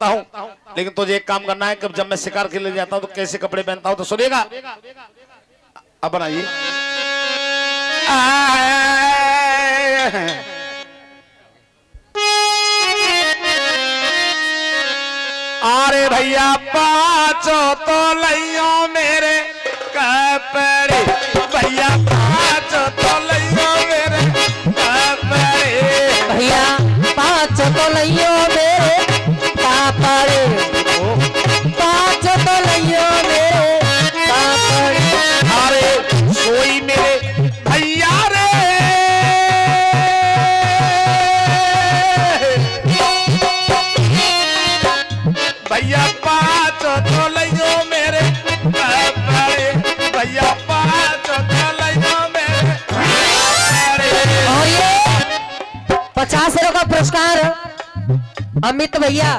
हूँ, लेकिन तुझे एक काम करना है कि जब मैं शिकार के लिए जाता हूँ तो कैसे कपड़े पहनता हूँ तो सुनेगा। अब बनाइए। अरे भैया पाँचों तो लइयो मेरे कपड़े, भैया पाँचों तो लइयो मेरे कपड़े, भैया पाँच तो लइयो मेरे कपड़े, पाँच तो लइयो मेरे कपड़े। अरे सोई मेरे भैया रे, भैया पाँच तो लइयो मेरे कपड़े, भैया पाँच तो लइयो मेरे कपड़े। और ये 50 का पुरस्कार अमित भैया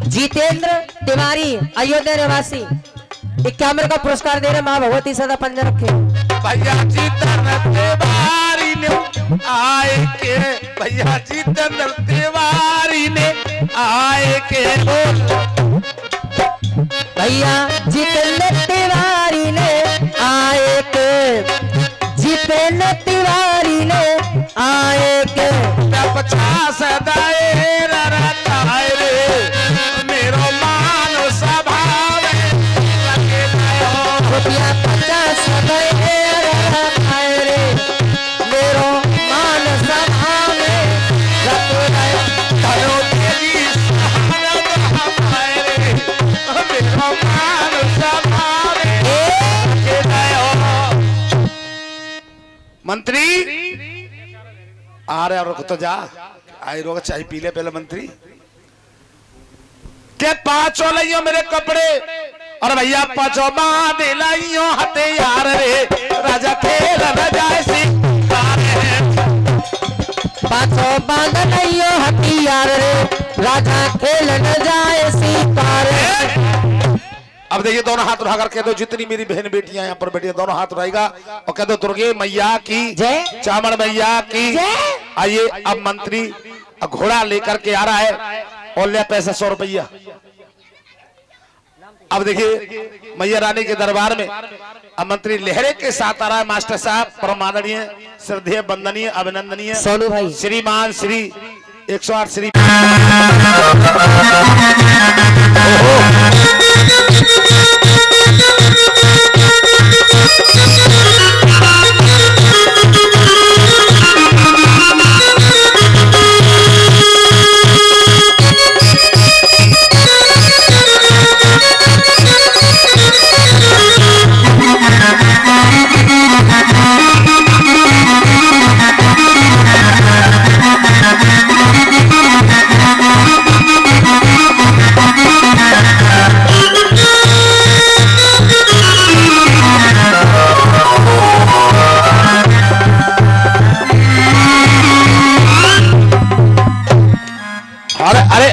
जितेंद्र तिवारी अयोध्या निवासी 51 का पुरस्कार दे रहे। माँ भगवती सदा पंजा रखे। भैया जितेंद्र तिवारी ने आए के, भैया जितेंद्र तिवारी ने आए के बोल, भैया जितेंद्र तिवारी ने आए के, जितेंद्र तिवारी ने आए के। 50 दायरा रहता है रे मेरो मान स्वभाव लगे रुपया 50 रहता है रे मेरो मान स्वभाव में रखे धनो तेरी सहारत है रे मेरो मान स्वभाव लगे। मंत्री आ रहे और तो जा आई रोग चाय पी ले पहले मंत्री के पांचों लइयो मेरे कपड़े और भैया पांचों बांध लाइयो हथियार रे राजा खेल न जाए सिंगार रे, पाँचों बांध लइयो हथियार रे राजा खेल न जाए शिकार। अब देखिए दोनों हाथ उठा कर कह दो जितनी मेरी बहन बेटियां यहाँ पर बैठी दोनों हाथ उठाएगा और कह दो दुर्गे मैया की जय, चामड़ मैया की जय। आइए अब मंत्री घोड़ा लेकर के आ रहा है और लिया पैसा 100 रुपया। अब देखिए मैया रानी के दरबार में अब मंत्री लहरे के साथ आ रहा है मास्टर साहब परम आदरणीय श्रद्धेय वंदनीय अभिनंदनीय सोनू भाई श्रीमान श्री 108 श्री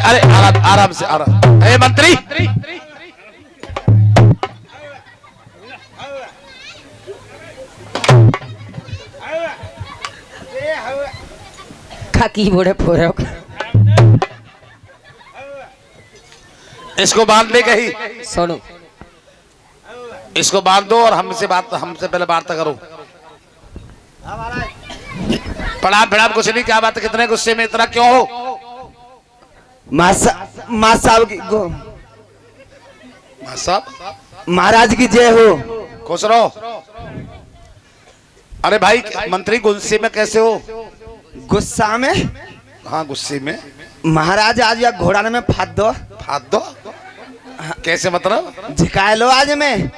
अरे आराम से आराम। ए मंत्री खाकी बोड़े फोड़े इसको बांध ले कहीं सोनू, इसको बांध दो और हमसे पहले वार्ता करो। प्रणाम प्रणाम कुछ नहीं, क्या बात है, कितने गुस्से में इतना क्यों हो? माँ साहब की साहब महाराज की जय हो। खुश रहो। अरे भाई मंत्री गुस्से में कैसे हो? गुस्सा में? हाँ गुस्से में। महाराज आज या घोड़ा में फाद दो कैसे मतलब? झिका लो आज में।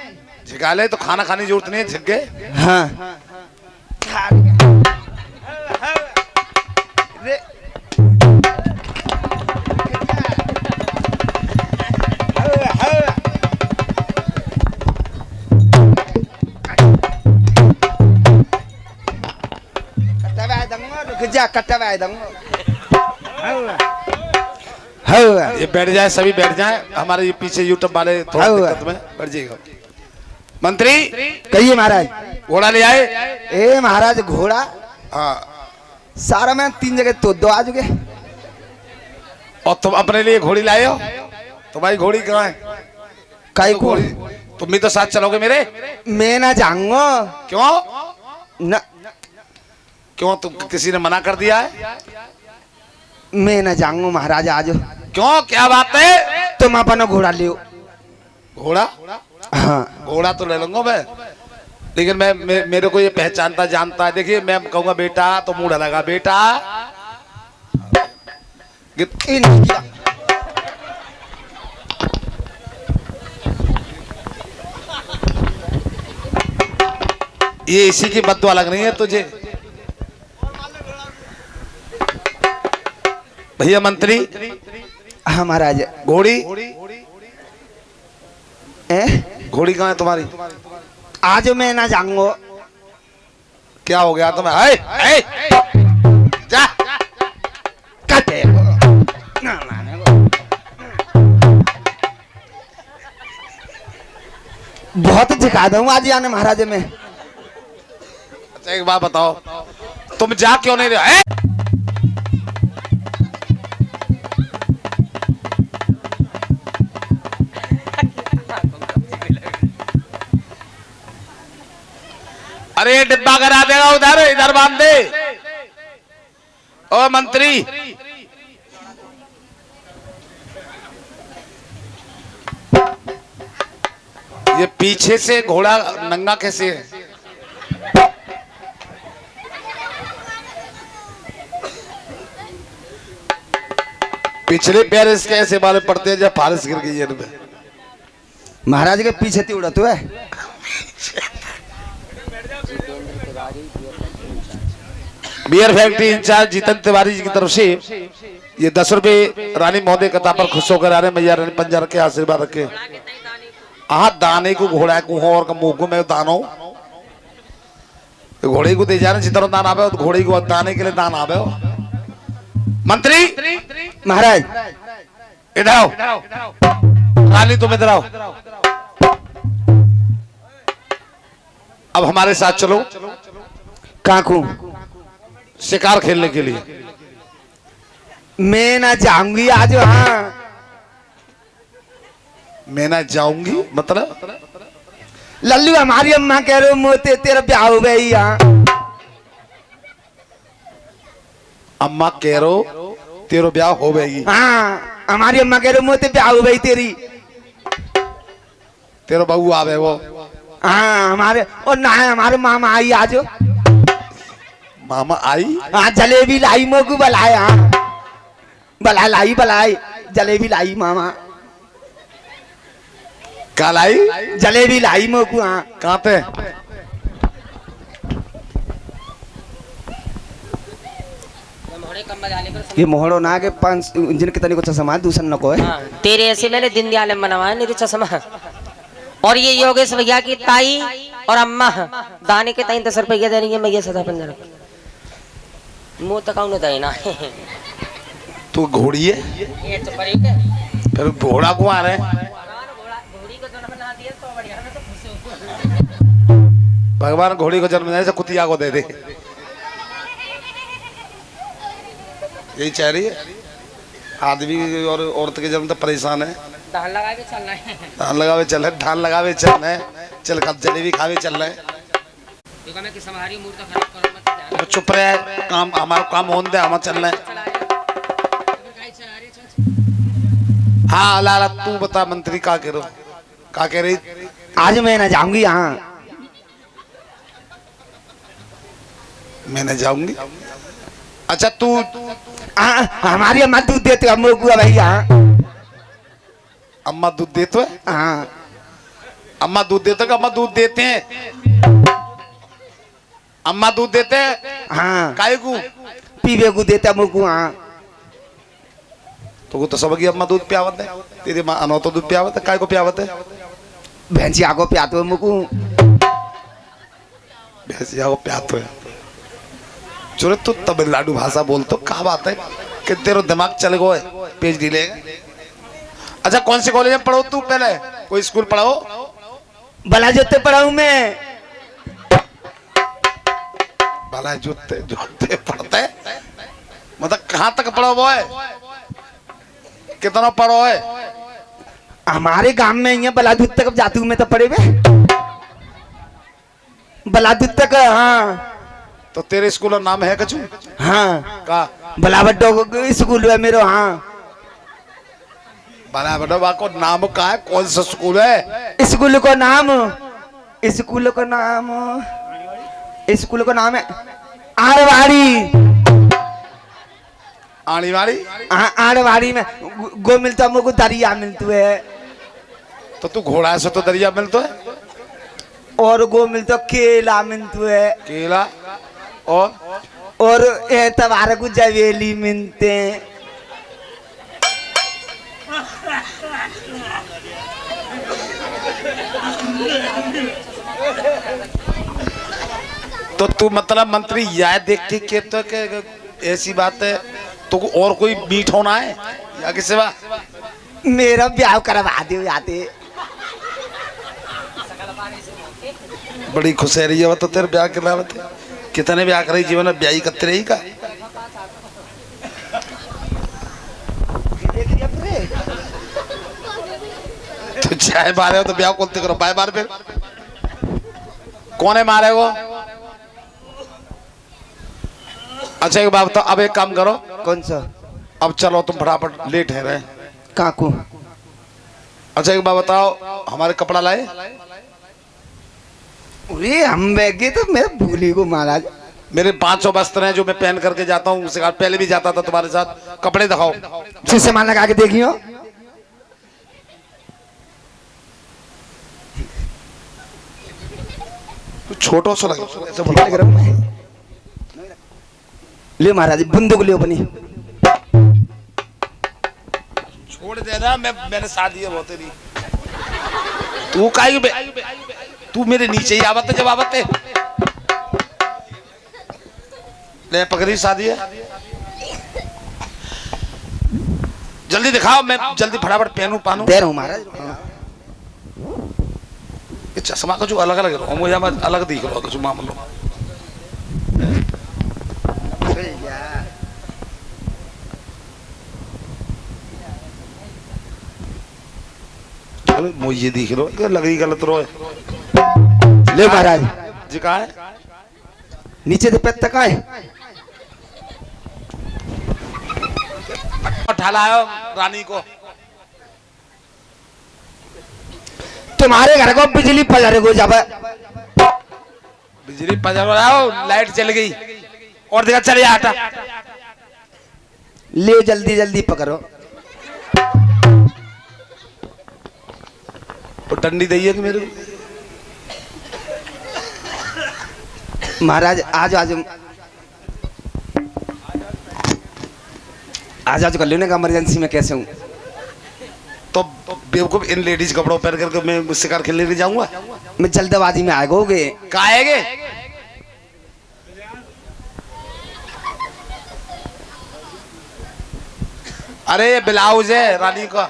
झिका ले तो खाना खाने की जरूरत नहीं है, झिक गए। हाँ ये बैठ जाए, सभी बैठ जाए, हमारे ये पीछे यूट्यूब वाले थोड़ा दिक्कत में बैठ जाएगा। मंत्री कहिए महाराज। घोड़ा ले आए? ए महाराज घोड़ा हाँ सारा मैं 3 जगह तो दो आज के। और तुम अपने लिए घोड़ी लाए हो? तुम्हारी घोड़ी कहाँ है? काई तो को घोड़ी तुम भी तो साथ चलोगे मेरे? मैं ना जाऊंगा। क्यों? ना क्यों तुम किसी ने मना कर दिया है? मैं ना जाऊंगा महाराज आज। क्यों, क्या बात है? तुम अपना घोड़ा लियो। घोड़ा? हाँ घोड़ा तो ले लूंगा मैं, लेकिन मेरे को ये पहचानता जानता है। देखिए मैं कहूंगा बेटा तो मुंह लगा बेटा। ये नहीं किया। ये इसी की बद्दुआ लग रही है तुझे। भैया मंत्री, हाँ महाराज। घोड़ी घोड़ी कहाँ है तुम्हारी? आज मैं ना जाऊंगा। क्या हो गया तुम्हें? है, है, जा। कटे बहुत झिका दूंगा आज आने महाराज में। अच्छा एक बात बताओ, तुम जा क्यों नहीं रहे? अरे डिब्बा करा देगा उधर, इधर बांध दे। ओ मंत्री, ये पीछे से घोड़ा नंगा कैसे है? पिछले पैर इसके ऐसे वाले पड़ते हैं जब फारिश गिर गई है इनमें। महाराज के पीछे ती उड़त हुआ है। Beer factory incharge Jitendra Tiwari ji की तरफ से ये 10 रुपए रानी महोदय कथा पर खुश होकर आ रहे। मैया रानी पंजा रखे, आशीर्वाद रखे। दाने को घोड़ा को हो और मुंह को मैं दानो घोड़े को दे जा रहे। जितना दान आवे तो घोड़े को दाने के लिए दान आवे। मंत्री महाराज इधर आओ। रानी तुम इधर आओ। अब हमारे साथ चलो काकू। शिकार खेलने के लिए। मैं ना जाऊंगी आज। हाँ मैं ना जाऊंगी मतलब? लल्लू हमारी अम्मा कह रहे हो मोते तेरा ब्याह हो गई। यहाँ अम्मा कह रो तेरो ब्याह हो गई? हाँ हमारी अम्मा कह रहे हो मोते ब्याह हो गई तेरी। तेरो बहू आवे वो? हाँ हमारे और ना है हमारे मामा आई आज। मामा आई? हाँ जलेबी लाई मोकू बलाए। हाँ बला लाई बलाई जलेबी लाई मामा। कल आई? जलेबी लाई मोकू। हाँ कहाँ पे? ये मोहड़ो ना के 5 जिनके तनिक चश्मा दूसरा न को है। हाँ, तेरे ऐसे मैंने दिन दयाल में बनवाया मेरे चश्मा। और ये योगेश भैया की ताई और अम्मा दाने के ताई 10 रुपया दे रही है। मैं ये सदा 15 मुंह तक नहीं ना। तू घोड़ी है? ये तो परी के फिर घोड़ा को आ रहे? घोड़ी को जन्म ना दिया तो बढ़िया ना, तो खुश हो। भगवान घोड़ी को जन्म देने से कुतिया को दे दे, यही चाह रही है। आदमी और औरत के जन्म तो परेशान है। धान लगा के चलना है। धान लगावे चल रहे, धान लगावे चल रहे, चल कब जलेबी खावे चल रहे। तो चुप रहे, काम हमारा काम होने दे, हम चल रहे। हाँ लाला तू बता मंत्री का कह रही? आज मैं ना जाऊंगी। यहाँ मैं न जाऊंगी। अच्छा तू हमारी अम्मा दूध देते हम लोग भैया। अम्मा दूध देते है? हाँ अम्मा दूध देते? अम्मा दूध देते हैं? अम्मा दूध देते हैं? हाँ काहे को? पीवे को देते हम लोग। हाँ तो वो तो सबकी अम्मा दूध पियावत है। तेरी माँ अनो तो दूध पियावत है, काय को पियावत है? भैंसिया को प्यातो मुकू। भैंसिया को प्यातो है। चुरे तू तमिलनाडु भाषा बोलते, क्या बात है कि तेरा दिमाग चल गया है, पेज ढीलेगा। अच्छा कौन से कॉलेज में पढ़ो तू? पहले कोई स्कूल पढ़ाओ? भला जोते पढ़ाऊ मैं। भला जूते जूते पढ़ते मतलब कहाँ तक पढ़ो वो है, कितना पढ़ो है? हमारे गांव में यहाँ बलादूत तक जाती हूँ मैं तो पढ़े में, बलादूत तक। हाँ तो तेरे स्कूल का नाम है कछु? हाँ का बलावड्डो स्कूल है मेरो। हाँ बड़ा बड़ा को नाम का है, कौन सा स्कूल है? स्कूल को नाम, स्कूल को नाम, स्कूल को नाम है आड़वाड़ी। आड़ीवाड़ी? आड़वाड़ी में गो मिलता मुझको दरिया मिलती है, तो तू घोड़ा से तो दरिया मिलता है, और गो मिलता केला मिलती है, केला और एतवार को जवेली मिलते हैं। तो तू मतलब मंत्री यह देखती के तो के ऐसी बात है तो और कोई मीठ होना है या किसी सिवा? मेरा ब्याह करवा दो जाते। बड़ी खुश रही है तो तेरे ब्याह के लावत है। कितने ब्याह कर जीवन में ब्याही करते रही का? तो चाय मारे हो तो ब्याह कौन करो? बाय मार फिर कौन है मारे वो? अच्छा एक बात बताओ, अब एक काम करो। कौन सा? अब चलो तुम फटाफट लेट है रहे काकू। अच्छा एक बात बताओ, हमारे कपड़ा लाए? अरे हम बैगे तो मैं भूली को महाराज। मेरे 500 वस्त्र हैं जो मैं पहन करके जाता हूँ, उसके बाद पहले भी जाता था तुम्हारे साथ। कपड़े दिखाओ। फिर सामान लगा के देखियो। तू छोटो सा लगे ऐसे ठीक लग रहा हूं मैं। ले महाराज बंदूक लियो अपनी। छोड़ देना, मैंने शादी है बहुत तेरी। तू काई तू मेरे नीचे ही आवत है जब आवत है। ले पकड़ी शादी है, जल्दी दिखाओ, मैं जल्दी फटाफट पहनूं पानू। दे रहा हूं महाराज। ये चश्मा का जो अलग अलग है, मुझे अलग दिख रहा है जो मामलो। मुझे दिख रहा है, लगी गलत रो है। ले महाराज जी कहा है? नीचे से पैर तक आए। ढलाओ रानी को। तुम्हारे घर को बिजली पजर को जब बिजली पजर आओ, लाइट चल गई और देखा चले आटा। ले जल्दी जल्दी पकड़ो। तो टंडी दी है कि मेरे को? महाराज आज आज आज आज कर लो ना, इमरजेंसी में कैसे हूँ। तो बेवकूफ इन लेडीज कपड़ों पहन करके मैं शिकार खेलने नहीं जाऊंगा। मैं जल्दबाजी में आएगोगे। कहा आएगे? अरे ब्लाउज है रानी का।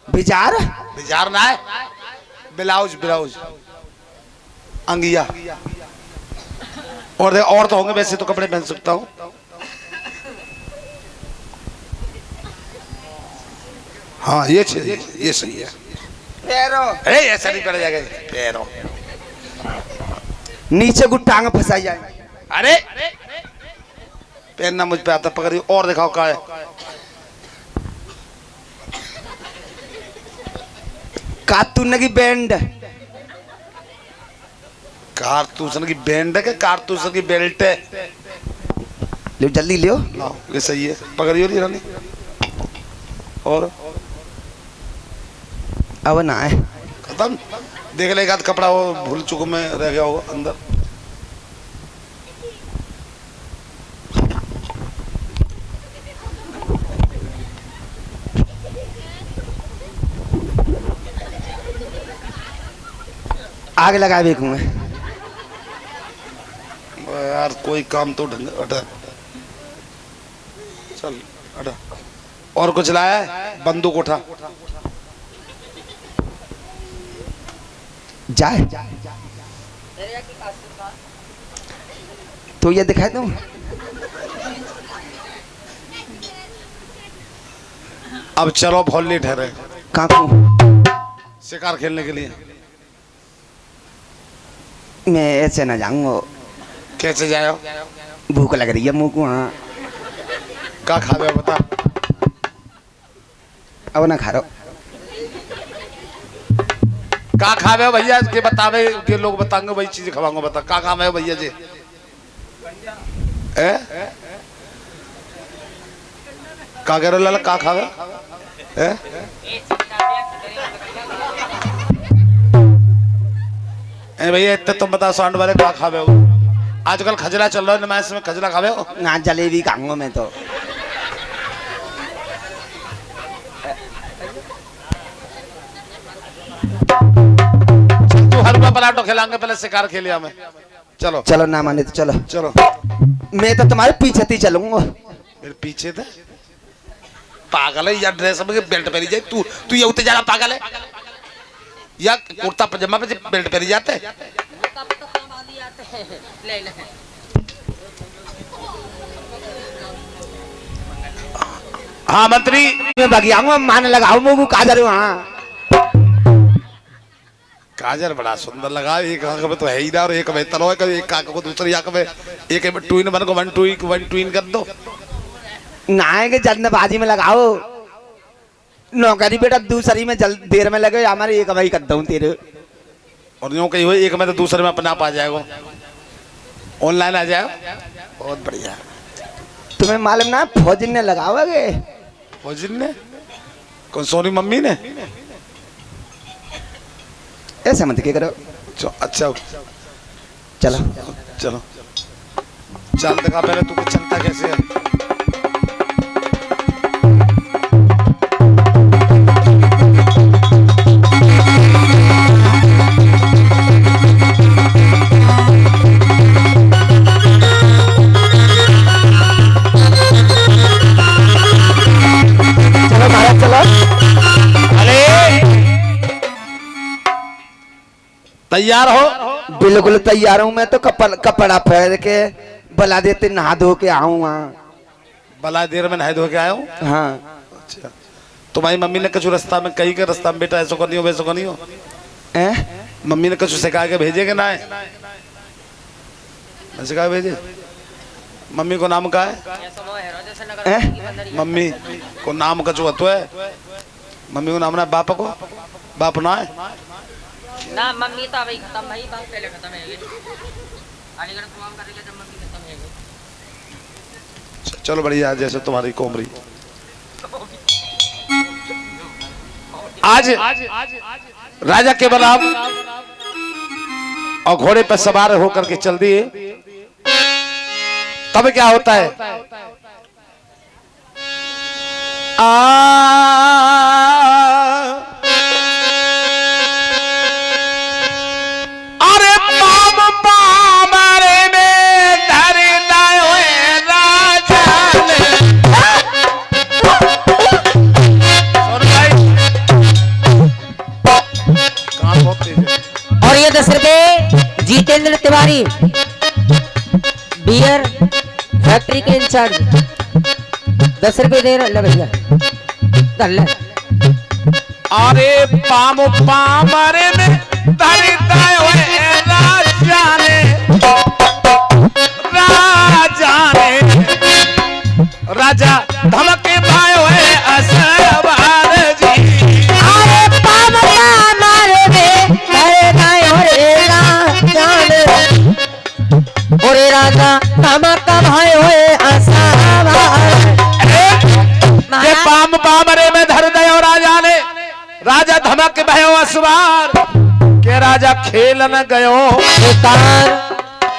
विचार विचार ना है, ब्लाउज ब्लाउज अंगिया। और तो होंगे वैसे तो कपड़े पहन सकता हूँ। हाँ ये सही है। पैरो अरे ऐसा नहीं पड़ जाएगा पैरों। नीचे को टांग फंसाई जाए। अरे पहनना मुझ पे आता, पकड़िए और दिखाओ क्या है। कारतूस की बैंड। कारतूस की बैंड है कि कारतूस की बेल्ट है? ले जल्दी लियो। लाओ ये सही है, पकड़ियो री रानी। और अब ना है खत्म। देख ले एक आध कपड़ा वो भूल चुको में रह गया होगा अंदर। आग लगा देखूं मैं। यार कोई काम तो ढंग हटा चल हटा। और कुछ लाया है? बंदूक उठा। जाए तो ये दिखाई दो। अब चलो भोली ठहरे काकू शिकार खेलने के लिए। मैं ऐसे ना जाऊंगा, कैसे जाओ? भूख लग रही है मुँह को। हाँ क्या खा रहे हो बता? अब ना खा रहा। का खावे हो भैया के बतावे के लोग बताएंगे वही चीज खवाऊंगा। बता का खावे हो भैया जी? का कह रहे हो लाला? का खावे? भैया इतने तुम बताओ साउंड वाले का खावे हो? आजकल खजला चल रहा है नमाज में, खजला खावे हो? ना जलेबी खाऊंगा मैं तो। तू हलवा पराठो खिलाएंगे, पहले शिकार खेलिया मैं। चलो चलो ना माने तो चलो। चलो मैं तो तुम्हारे पीछे ही चलूंगा। मेरे पीछे थे? पागल है या ड्रेस में बेल्ट पहनी जाए? तू ये उतर जाना पागल है या कुर्ता पजामा पे बेल्ट पहनी जाते है? हाँ मंत्री मैं बगियाऊंगा, मान लगाओ मुँह काजर। वहाँ काजल बड़ा सुंदर लगा। एक आंख में तो है ही ना, और एक में तलो है, एक आंख को दूसरी आंख में, एक में ट्विन बन को वन ट्विन कर दो। ना के जल्दबाजी में लगाओ। नौकरी बेटा दूसरी में जल्द देर में लगे, हमारे एक वही कर दूं तेरे। और यूं कहीं हुई एक में तो दूसरे में अपने आप आ जाएगा, ऑनलाइन आ जाएगा। बहुत बढ़िया। तुम्हें मालूम ना फौजिन ने लगाओगे? फौजिन ने? कौन? सोनी मम्मी ने? ऐसे मत क्या करो। अच्छा चलो चलो चल दिखा पहले तू चलता कैसे है। चलो भारत चलो। तैयार हो? बिल्कुल तैयार हूँ मैं तो। कपड़ा पहन के बला देते, नहा धो के आऊँ वहाँ। भला देर में नहा धो के आया हूँ। हाँ अच्छा तुम्हारी मम्मी ने कछु रास्ता में कहीं के रास्ता में बेटा ऐसा को नहीं हो वैसा को नहीं हो? मम्मी ने कछु सिखा के भेजेगे ना? सिखा के भेजे? मम्मी को नाम का है? मम्मी को नाम कछु हतो है? मम्मी को नाम ना बाप को? बाप ना है ना मम्मी तो अभी खत्म भाई, बाप पहले खत्म है। अलीगढ़ प्रोग्राम करेंगे जब मम्मी खत्म है। चलो बढ़िया। जैसे तुम्हारी कोमरी आज राजा के बलराम और घोड़े पर सवार होकर के चल दिए। तब क्या होता है? अरे पाम पामरे में धरे दाए राजा ने। और ये 10 रुपए जितेंद्र तिवारी बियर फैक्ट्री के इंचार्ज 10 रुपए दे रहा भैया। अरे पाम पामरे में धरे दाए राजा ने, राजा धमके भायो है असरवार जी। अरे पाम पामरे में धरे दाए राजा ने, ओरे राजा धमका भायो है असरवार। ये पाम पामरे में धर दयो राजा ने, राजा धमक भयो असवार के राजा खेलन गयो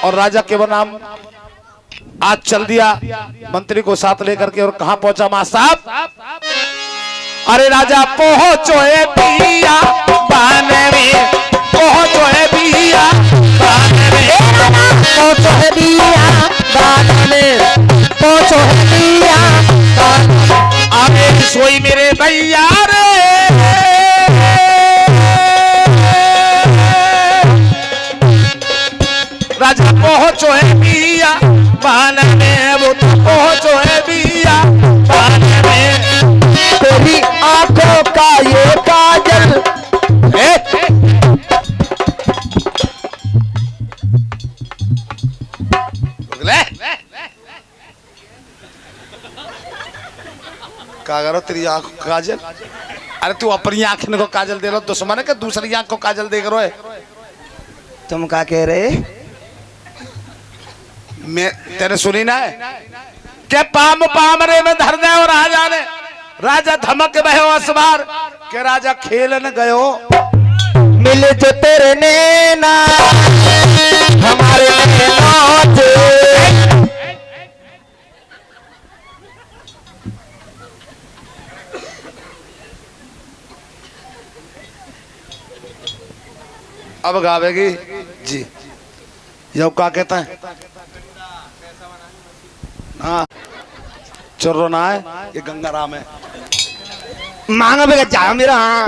और राजा के वो नाम आज चल दिया मंत्री को साथ लेकर के। और कहां पहुंचा मां साहब? अरे राजा पहुंचो है पिया बाने में, पहुंचो है पिया बाने में, पहुंचो है पिया बाने में, पहुंचो है पिया बाने में। अरे सोई मेरे भैया रे, राजा पहुंचो है पिया बाने में, वो तो पहुंचो है पिया बाने में। तेरी का करो तेरी आंख को काजल? अरे तू अपनी आंख को काजल दे लो, दुश्मन है कि दूसरी आंख को काजल देख रहे हो? तुम क्या कह रहे? मैं तेरे सुनी ना है के पाम पामरे में धर दे और राजा ने राजा धमक बहो असबार के राजा खेलन गयो मिले जो तेरे नैना हमारे नैनों से। अब गावेगी जी। यो क्या कहता है? हाँ चुर्रो ना है, ये गंगाराम है। मांग बेगा जा मेरा। हाँ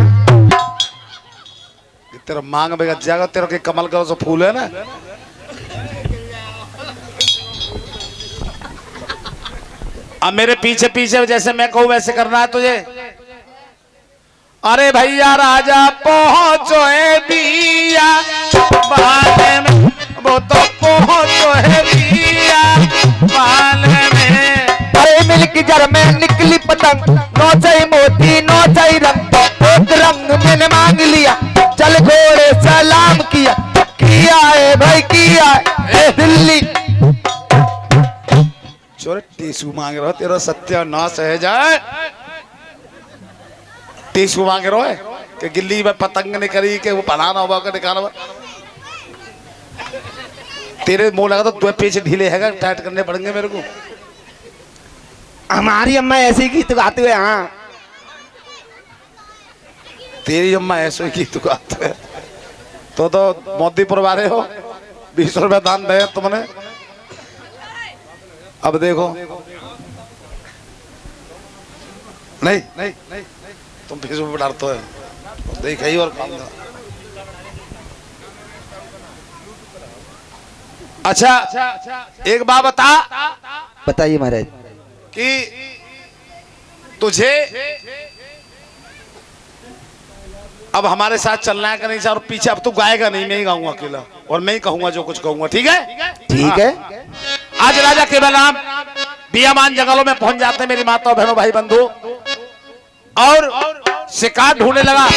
तेरा मांग बेगा जाएगा, तेरा के कमल करो सो फूल है ना। अब मेरे पीछे पीछे जैसे मैं कहूँ वैसे करना है तुझे। अरे भैया राजा पहुंचो है बिया बाले में, वो तो पहुंचो है बिया बाले में। अरे मिल्की जर में निकली पतंग, नौ चाई मोती नौ चाई रंग, एक रंग मैंने मांग लिया, चल घोड़े सलाम किया, किया है भाई किया है दिल्ली। चोर टीसू मांग रहा तेरा सत्यानाश है जाए। टीसू मांग रहा है कि गिल्ली में पतंग नहीं करी के वो बनाना होगा का निकालना होगा। तेरे मुंह लगा तो दो पीछे ढीले है, टाइट करने पड़ेंगे मेरे को। हमारी अम्मा ऐसे गीत गाते हुए। हाँ तेरी अम्मा ऐसे गीत गाते है तो मोदीपुर वाले हो 20 रुपए दान दे तुमने। अब देखो नहीं नहीं तुम फेसबुक पर डालते हो देख ही और काम था। अच्छा एक बात बता, बताइए महाराज कि तुझे अब हमारे साथ चलना है कि नहीं? और पीछे अब तू गाएगा नहीं, मैं ही गाऊंगा अकेला और मैं ही कहूंगा जो कुछ कहूंगा, ठीक है? ठीक है। आज राजा केवलराम बियामान जंगलों में पहुंच जाते हैं मेरी माता और बहनों भाई बंधु, और शिकार ढूंढने लगा।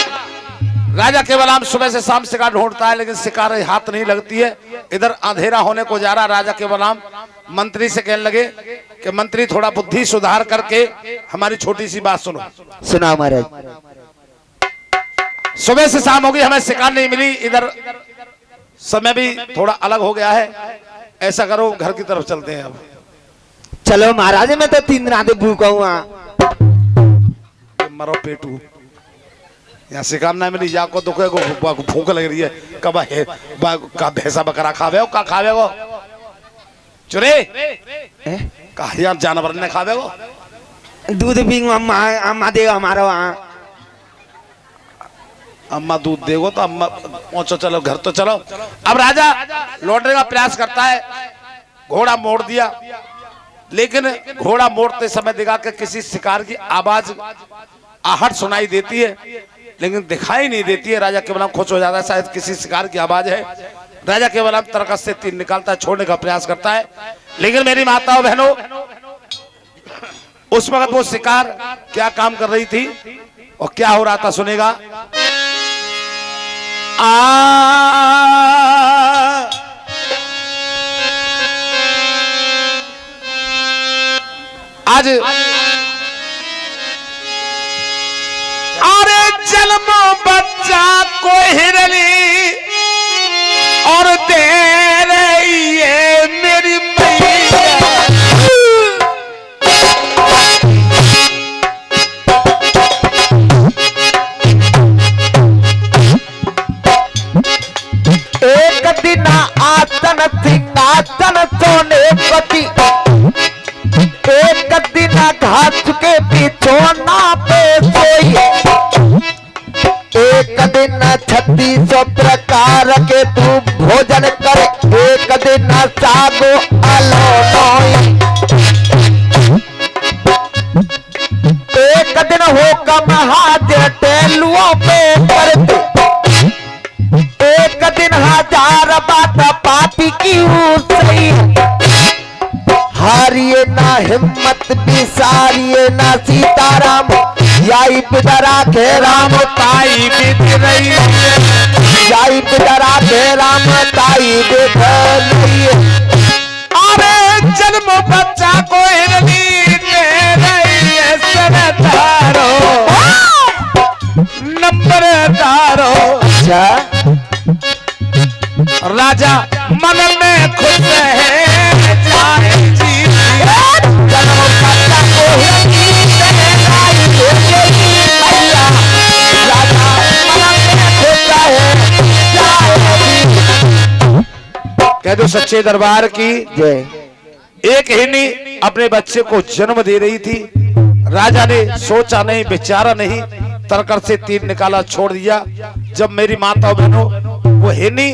राजा केवलराम सुबह से शाम शिकार ढूंढता है लेकिन शिकार हाथ नहीं लगती है। इधर अंधेरा होने को जा रहा। राजा केवलराम मंत्री से कहने लगे कि मंत्री थोड़ा बुद्धि सुधार करके हमारी छोटी सी बात सुनो। सुना महाराज। सुबह से शाम हो गई, हमें शिकार नहीं मिली, इधर समय भी थोड़ा अलग हो गया है। ऐसा करो घर की तरफ चलते हैं। अब चलो महाराज, मैं तो 3 दिन भूखा हूँ। मरो पेटू, यहाँ शिकार ना मिली जाको दुख है को भूख लग रही है। कब है का भैंसा बकरा खावे हो का खावे हो? चुरे कहा यार जानवर ने खावे हो? दूध पीऊँ अम्मा, अम्मा देगा हमारा वहाँ। अम्मा दूध देगो तो अम्मा पहुंचो, चलो घर तो चलो। अब राजा लौटने का प्रयास करता है, घोड़ा मोड़ दिया लेकिन घोड़ा मोड़ते समय देखा कि किसी शिकार की आवाज आहट सुनाई देती है लेकिन दिखाई नहीं देती है। राजा केवलराम खुश हो जाता है, शायद किसी शिकार की आवाज है। राजा केवलराम तरकस से तीर निकालता है, छोड़ने का प्रयास करता है, लेकिन मेरी माताओं बहनों उस वक्त वो शिकार क्या काम कर रही थी और क्या हो रहा था सुनेगा। आज अरे जन्मो बच्चा को हिरनी और दे रही है मेरी मैया। एक दिन आतन सिंहासन सोने पति, एक दिन घास के बिछोना पे सोई, एक दिन 36 प्रकार के तू भोजन कर, एक दिन सागो अलोनोई, एक दिन हो कम हाजिर टेलुओं पे करते, एक दिन 1000 बात पापी की सही। हारिए ना हिम्मत बिसारिए ना सीताराम पितरा के राम ताई बिध रही जाई पितरा के राम ताई देख रही अरे जन्म बच्चा को हिरनी दे रही है सरदारो नंबरदारो। अच्छा राजा मन में खुश है जाए जी जन्म बच्चा को हिरनी दे रही है राजा मन में खुश है जाए कह दो सच्चे दरबार की जय। एक हिरनी अपने बच्चे को जन्म दे रही थी। राजा ने सोचा नहीं विचारा नहीं तरकड़ से तीर निकाला छोड़ दिया। जब मेरी माता बहनों वो हिरनी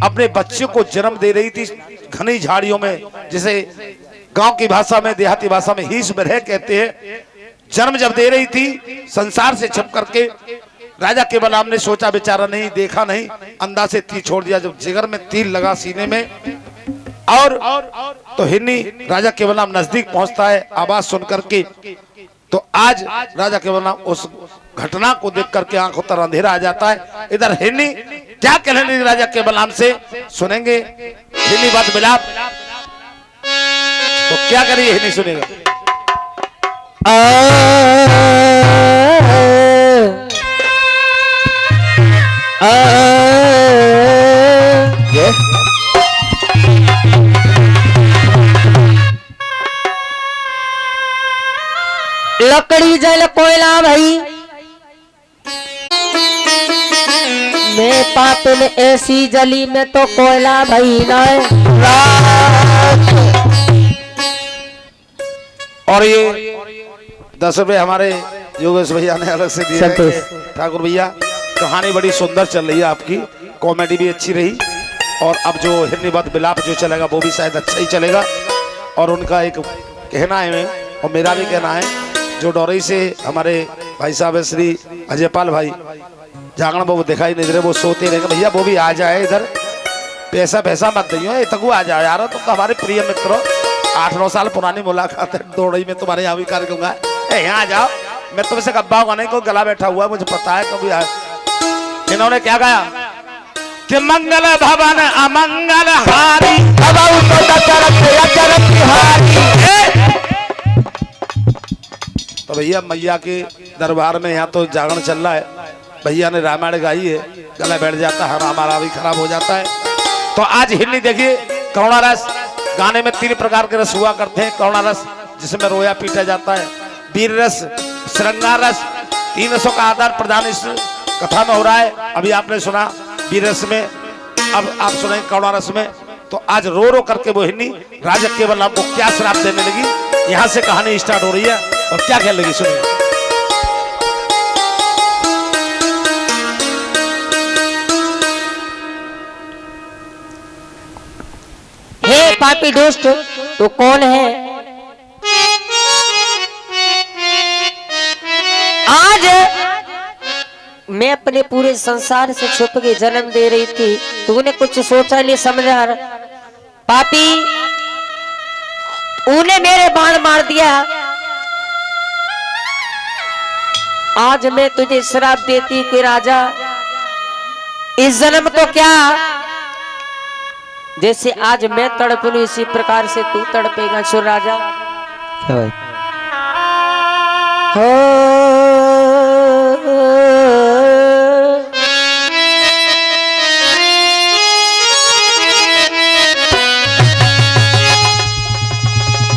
अपने बच्चे को जन्म दे रही थी घनी झाड़ियों में, जिसे गांव की भाषा में देहाती भाषा में हीस बरह कहते हैं। जन्म जब दे रही थी संसार से छिप करके राजा केवलाम ने सोचा बेचारा नहीं देखा नहीं अंदाज से तीर छोड़ दिया। जब जिगर में तीर लगा सीने में और तो हिरनी राजा केवलाम नजदीक पहुंचता है आवाज सुन करके। तो आज राजा केवलाम उस घटना को देख करके आंखों तर अंधेरा आ जाता है। इधर हिरनी क्या कहने लगी राजा केवलाम से सुनेंगे हिरनी बात बिलाप। तो क्या करिए हिरनी सुनेगा। लकड़ी जल कोयला भाई मैं पाप में ऐसी जली में तो कोयला भाई ना। और ये 10 रुपए हमारे योगेश भैया ने अलग से दिए हैं। ठाकुर भैया कहानी बड़ी सुंदर चल रही है आपकी, कॉमेडी भी अच्छी रही और अब जो हिरनी बात बिलाप जो चलेगा वो भी शायद अच्छा ही चलेगा। और उनका एक कहना है और मेरा भी कहना है, जो डोरई से हमारे भाई साहब श्री अजयपाल भाई जागरण वो दिखाई नहीं दे रहे, वो सोते रहेंगे। भैया वो भी आ जाए इधर, पैसा पैसा मत दियो तक आ जाओ यार। तो हमारे प्रिय मित्रों 8-9 साल पुरानी मुलाकात है डोरई में, तुम्हारे यहाँ भी कार्यक्रम है, यहाँ आ जाओ। मैं तुमसे कब्बा गाने को गला बैठा हुआ है, मुझे पता है कभी आए। इन्होंने क्या गाया कि मंगल भवन अमंगल हारी तो भैया मैया के दरबार में यहाँ तो जागरण चल रहा है, भैया ने रामायण गाई है, गला बैठ जाता है, हमारा भी खराब हो जाता है। तो आज हिरनी देखिए करुणा रस, गाने में 3 प्रकार के रस हुआ करते हैं। करुणा रस जिसमें रोया पीटा जाता है, वीर रस, श्रृंगार रस, 3 रसों का आधार प्रदान इस कथा में हो रहा है। अभी आपने सुना वीर रस में, अब आप सुनेंगे करुणा रस में। तो आज रो रो करके वो हिरनी राजा केवलाम को क्या श्राप देने लगी, यहाँ से कहानी स्टार्ट हो रही है और क्या कहने लगी सुनिए। हे पापी दुष्ट तू कौन है? आज मैं अपने पूरे संसार से छुप के जन्म दे रही थी, तूने कुछ सोचा नहीं समझा। पापी उन्हें मेरे बाण मार दिया, आज मैं तुझे श्राप देती कि राजा इस जन्म तो क्या जैसे आज मैं तड़पू इसी प्रकार से तू तड़पेगा सुर राजा। हो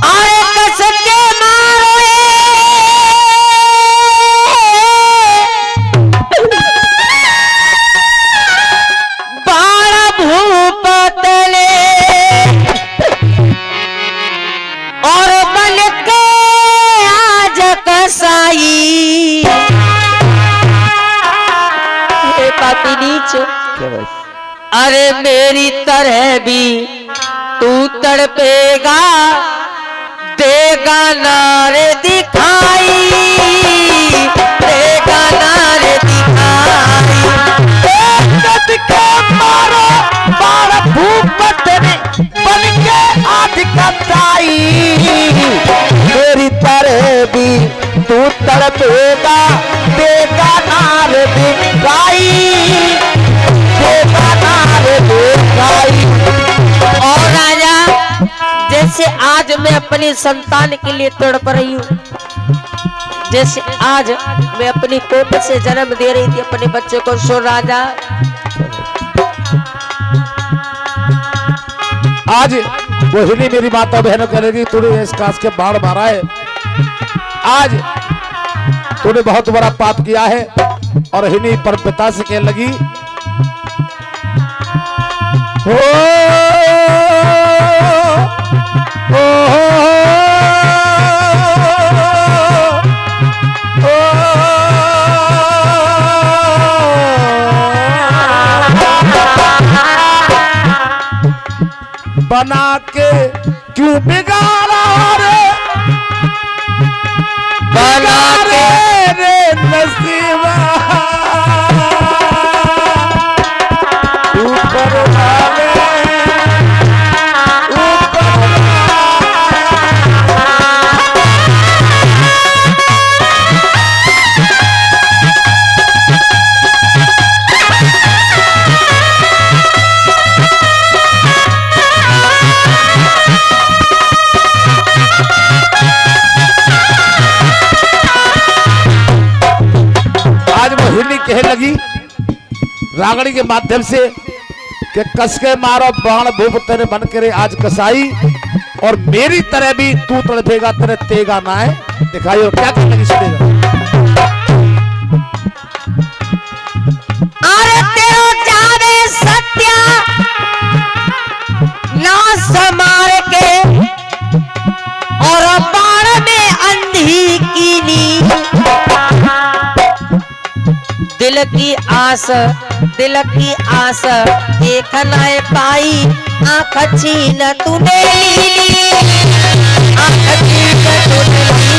अरे कस के मारो बाण भूपत और बन के आज कसाई पापी नीच। अरे मेरी तरह भी तू तड़पेगा, देगा नारे दिखाई, देगा नारे दिखाई। मारो बार भूपत बन के आज कसाई, मेरी तरह भी तू तड़पेगा देगा नार दिखाई, देगा नार दिखाई। और राजा जैसे आज मैं अपनी संतान के लिए तड़प रही हूँ, जैसे आज मैं अपनी कोख से जन्म दे रही थी अपने बच्चे को, सो राजा आज वही मेरी माता बहनों कहेगी तूने इस काश के बाढ़ मारा है, आज तूने बहुत बड़ा पाप किया है। और हिनी पर पिता से कहने लगी हो बना के क्यों बिगाड़ा रे, बना के रे नसीबा ऊपर आवे, ऊपर कहने लगी रागड़ी के माध्यम से कि कस के मारो बाण भूप तेरे मन करे आज कसाई, और मेरी तरह भी तू तड़पेगा तेरे तेगा ना है। दिखाई और क्या कहने लगी सुनेगा। अरे तेरो जावे सत्या ना समार के, और बाण में अंधी कीनी, दिल की आस एक न पाई, आँख छीन तूने ली, आँख छीन तूने ली,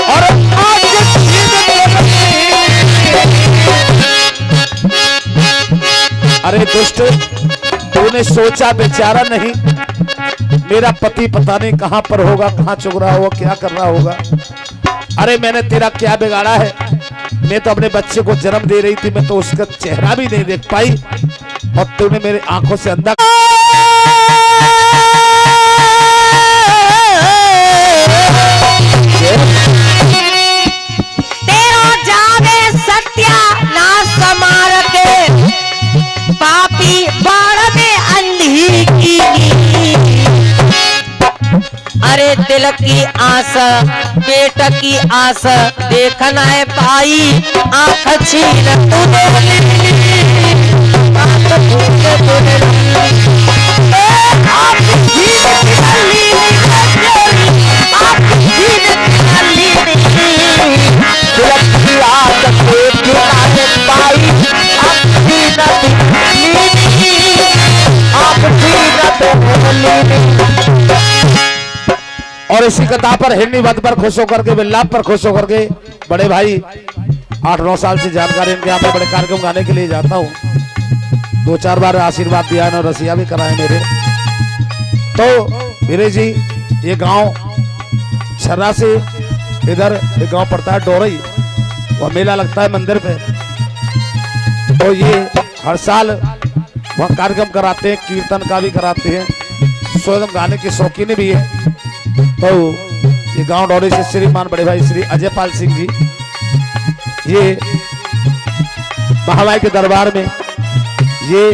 और अरे दुष्ट तूने सोचा बेचारा नहीं, मेरा पति पता नहीं कहां पर होगा, कहां चुग रहा होगा, क्या कर रहा होगा। अरे मैंने तेरा क्या बिगाड़ा है, मैं तो अपने बच्चे को जन्म दे रही थी, मैं तो उसका चेहरा भी नहीं देख पाई, और तूने मेरी आंखों से अंधा। तेरो जावे सत्या ना समार के, पापी बाण में अंधी कीनी, अरे दिल की आस पेट की आस देख न पाई, आँख छीन तूने ली, आँख छीन तूने ली, आँख छीन ली, आँख छीन ली, दिल की आस देख न पाई, आँख छीन ली, आँख छीन ली। और इसी कथा पर हिरनी वध पर खुश होकर के, विलाप पर खुश होकर के, बड़े भाई 8-9 साल से जानकारी इनके यहाँ पर बड़े कार्यक्रम गाने के लिए जाता हूँ, 2-4 बार आशीर्वाद दिया है और रसिया भी कराए मेरे। तो मेरे जी ये गांव छर्रा से इधर एक गांव पड़ता है डोरई, वह मेला लगता है मंदिर पे, तो ये हर साल वह कार्यक्रम कराते हैं, कीर्तन का भी कराते हैं, स्वयं गाने के शौकीन भी है। तो ये गांव डोरी से श्रीमान बड़े भाई श्री अजय पाल सिंह जी, ये महामाई के दरबार में ये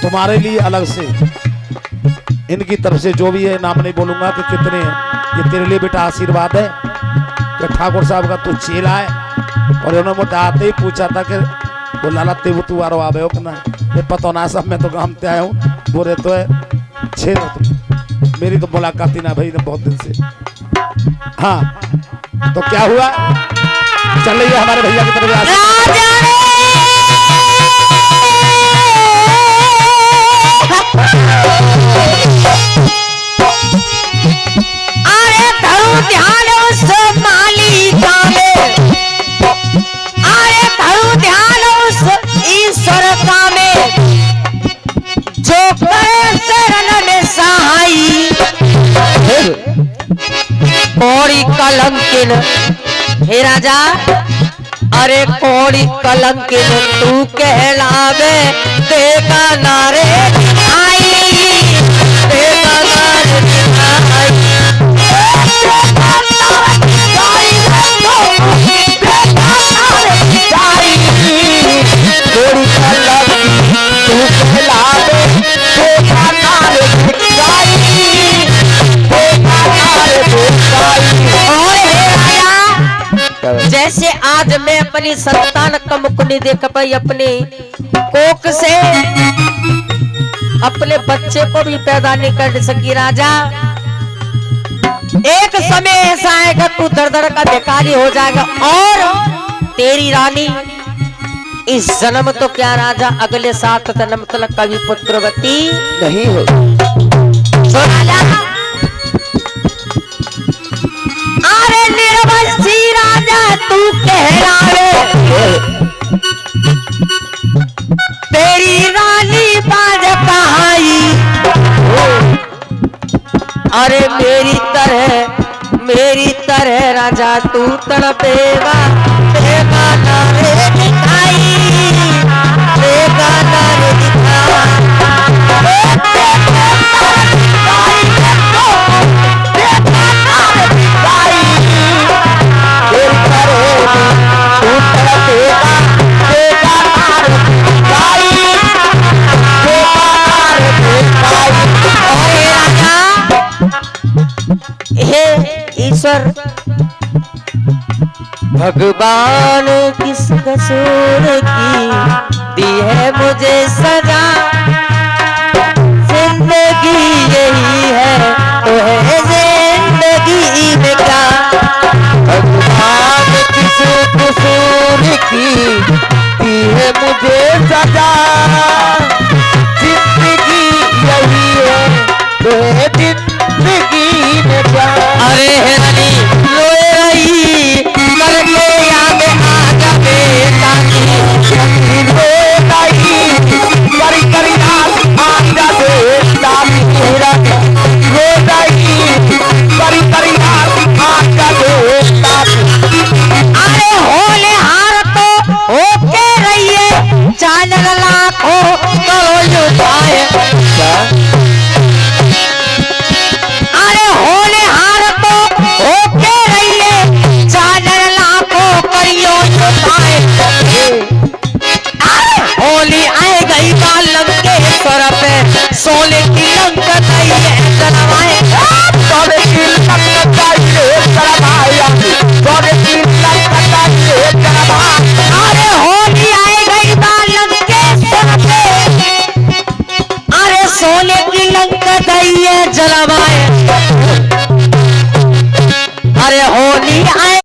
तुम्हारे लिए अलग से इनकी तरफ से जो भी है, नाम नहीं बोलूंगा कि कितने हैं, ये तेरे लिए बेटा आशीर्वाद है कि ठाकुर साहब का तू चेला है। और उन्होंने मुझे आते ही पूछा था कि वो लाला ते तू आ रहा हो कि ना, ये पता ना सब मैं तो काम पे आया हूँ, बोले तो है 6 मेरी तो मुलाकात ही ना भाई ने बहुत दिन से। हाँ तो क्या हुआ, चल रही है हमारे भैया की तरफ अरे धरू ध्यान उस मालिका में, अरे धरू ध्यान उस ईश्वर का में, जो करे शरण में सहाई, कौड़ी कलंकिन हे राजा, अरे कौड़ी कलंकिन तू कहलावे, देखा नारे आई, देखा नारे आई। थोड़ी कलम तू कहलावे, देखा नारे दिखाई, देखा नारे दिखाई। और हे राजा, जैसे आज मैं अपनी संतान का मुख नहीं देख पाई, अपने कोख से अपने बच्चे को भी पैदा नहीं कर सकी राजा, एक समय ऐसा आएगा तू दर दर का भिखारी हो जाएगा, और तेरी रानी इस जन्म तो क्या राजा, अगले 7 जन्म तक कभी पुत्रवती नहीं हो। सो राजा, अरे निर्वंशी राजा तू कहलावे, तेरी रानी बाज कहाई, अरे मेरी तरह राजा तू तड़पेगा, देगा नारे दिखाई, देगा नारे दिखाई। हे ईश्वर, भगवान किस कसूर की दी है मुझे सजा, जिंदगी यही है तो है जिंदगी में क्या, भगवान किस कसूर की दी है मुझे सजा, जिंदगी यही है तो है जिंदगी में क्या। अरे रानी रोए रही करके याद आ जावे ताकि रोए नहीं करी करी रात आ जावे ताकि रोए नहीं करी करी रात आ जावे ताकि। अरे होले हार तो होके रहिए, चादर लाखों करो जो चाहे, अरे होले हार तो होके रहिए, चादर लाखों करियो जो चाहे। होली आए गई बालम के स्वर पे, सोने की लंक गई है जलवाए, सोने की लंक गई है जलवाया, सोने की लंक गई है जलवाया। अरे होली आए गई बालम के स्वर पे, अरे सोने की लंक गई है जलवाए, अरे होली आए